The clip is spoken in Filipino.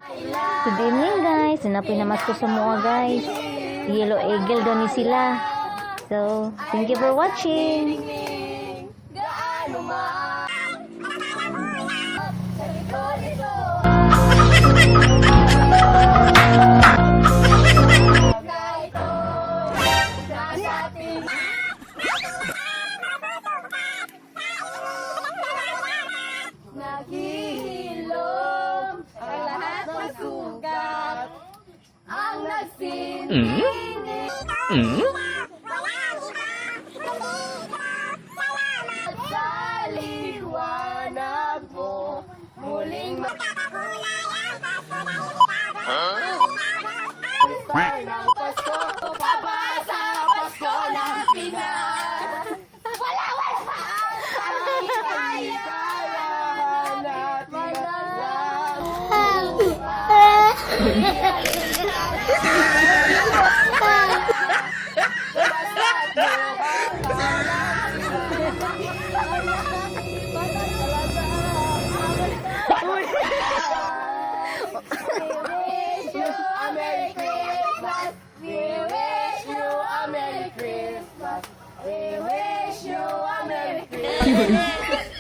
Good evening guys. Sinapoy na mas ko sa mga guys. Yellow Eagle daw ni sila. So, thank you for watching. Naghihilom ang lahat ng sugat ang nagsisilip sa liwanag mo muling Star ng Pasko, pabasa Pasko ng Pinas. Wala! Ang kaligayahan at We wish you a Merry Christmas. We wish you a Merry Christmas.